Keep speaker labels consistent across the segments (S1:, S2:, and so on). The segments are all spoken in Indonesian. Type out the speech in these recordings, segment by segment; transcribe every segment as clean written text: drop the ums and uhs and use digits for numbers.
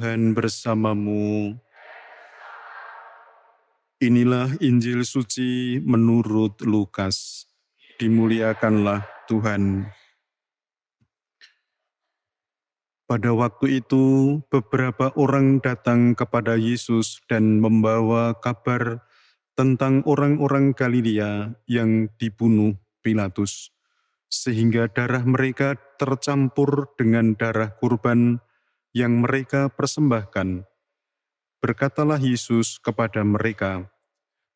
S1: Tuhan bersamamu. Inilah Injil suci menurut Lukas. Dimuliakanlah Tuhan. Pada waktu itu, beberapa orang datang kepada Yesus dan membawa kabar tentang orang-orang Galilea yang dibunuh Pilatus, sehingga darah mereka tercampur dengan darah kurban yang mereka persembahkan. Berkatalah Yesus kepada mereka,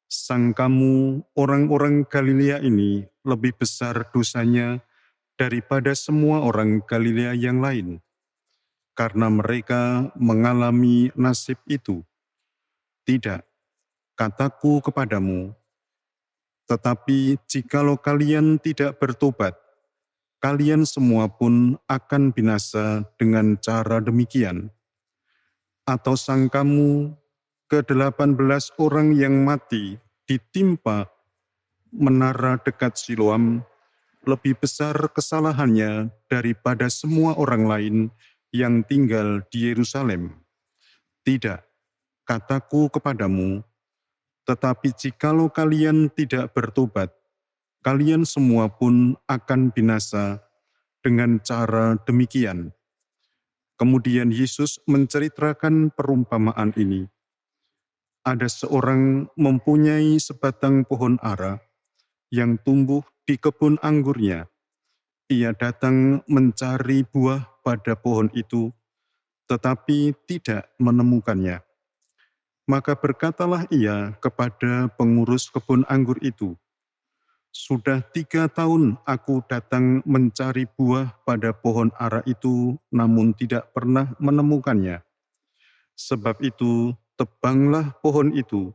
S1: "Sangkamu orang-orang Galilea ini lebih besar dosanya daripada semua orang Galilea yang lain, karena mereka mengalami nasib itu? Tidak, kataku kepadamu, tetapi jikalau kalian tidak bertobat, kalian semua pun akan binasa dengan cara demikian. Atau sangkamu ke-18 orang yang mati ditimpa menara dekat Siloam lebih besar kesalahannya daripada semua orang lain yang tinggal di Yerusalem? Tidak, kataku kepadamu, tetapi jikalau kalian tidak bertobat, kalian semua pun akan binasa dengan cara demikian." Kemudian Yesus menceritakan perumpamaan ini. Ada seorang mempunyai sebatang pohon ara yang tumbuh di kebun anggurnya. Ia datang mencari buah pada pohon itu, tetapi tidak menemukannya. Maka berkatalah ia kepada pengurus kebun anggur itu, "Sudah 3 tahun aku datang mencari buah pada pohon ara itu, namun tidak pernah menemukannya. Sebab itu, tebanglah pohon itu.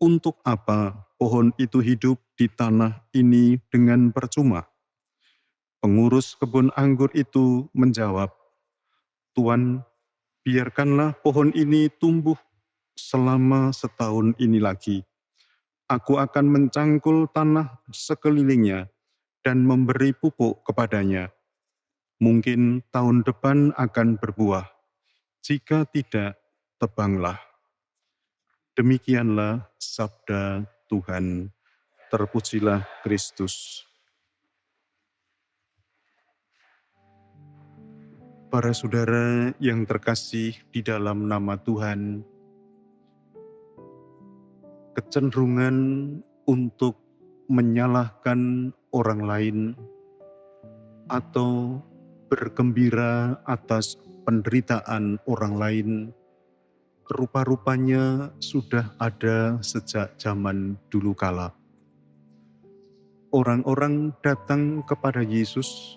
S1: Untuk apa pohon itu hidup di tanah ini dengan percuma?" Pengurus kebun anggur itu menjawab, "Tuan, biarkanlah pohon ini tumbuh selama setahun ini lagi. Aku akan mencangkul tanah sekelilingnya dan memberi pupuk kepadanya. Mungkin tahun depan akan berbuah. Jika tidak, tebanglah." Demikianlah sabda Tuhan. Terpujilah Kristus. Para saudara yang terkasih di dalam nama Tuhan, kecenderungan untuk menyalahkan orang lain atau bergembira atas penderitaan orang lain rupa-rupanya sudah ada sejak zaman dulu kala. Orang-orang datang kepada Yesus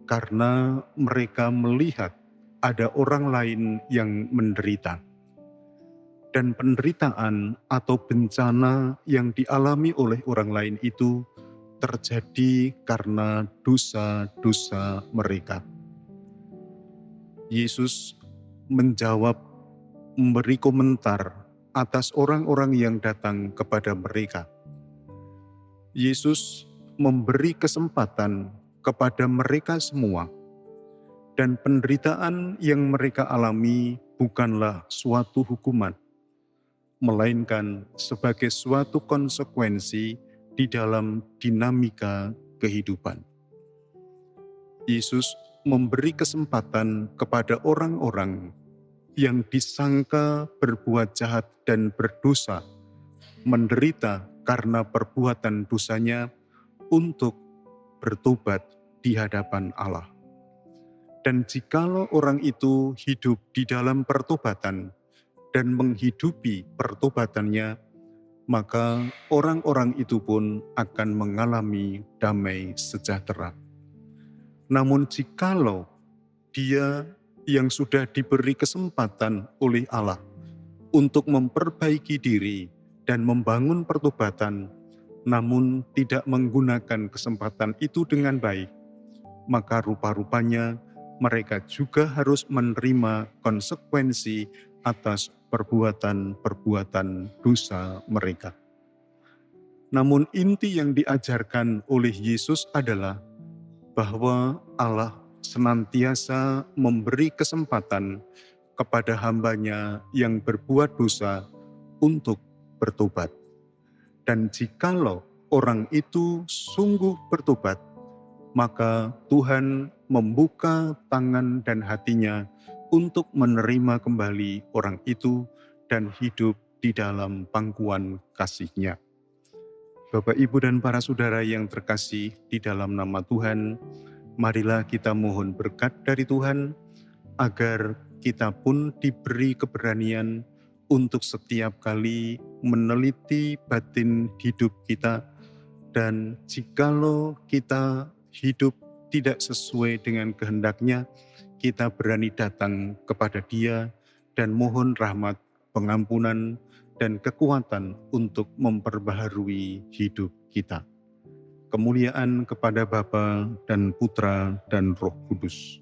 S1: karena mereka melihat ada orang lain yang menderita. Dan penderitaan atau bencana yang dialami oleh orang lain itu terjadi karena dosa-dosa mereka. Yesus menjawab, memberi komentar atas orang-orang yang datang kepada mereka. Yesus memberi kesempatan kepada mereka semua, dan penderitaan yang mereka alami bukanlah suatu hukuman, melainkan sebagai suatu konsekuensi di dalam dinamika kehidupan. Yesus memberi kesempatan kepada orang-orang yang disangka berbuat jahat dan berdosa, menderita karena perbuatan dosanya, untuk bertobat di hadapan Allah. Dan jikalau orang itu hidup di dalam pertobatan dan menghidupi pertobatannya, maka orang-orang itu pun akan mengalami damai sejahtera. Namun jikalau dia yang sudah diberi kesempatan oleh Allah untuk memperbaiki diri dan membangun pertobatan, namun tidak menggunakan kesempatan itu dengan baik, maka rupa-rupanya mereka juga harus menerima konsekuensi atas perbuatan-perbuatan dosa mereka. Namun inti yang diajarkan oleh Yesus adalah bahwa Allah senantiasa memberi kesempatan kepada hambanya yang berbuat dosa untuk bertobat. Dan jikalau orang itu sungguh bertobat, maka Tuhan membuka tangan dan hatinya untuk menerima kembali orang itu dan hidup di dalam pangkuan kasih-Nya. Bapak, Ibu, dan para saudara yang terkasih di dalam nama Tuhan, marilah kita mohon berkat dari Tuhan, agar kita pun diberi keberanian untuk setiap kali meneliti batin hidup kita, dan jikalau kita hidup tidak sesuai dengan kehendak-Nya, kita berani datang kepada Dia dan mohon rahmat, pengampunan, dan kekuatan untuk memperbaharui hidup kita. Kemuliaan kepada Bapa dan Putra dan Roh Kudus,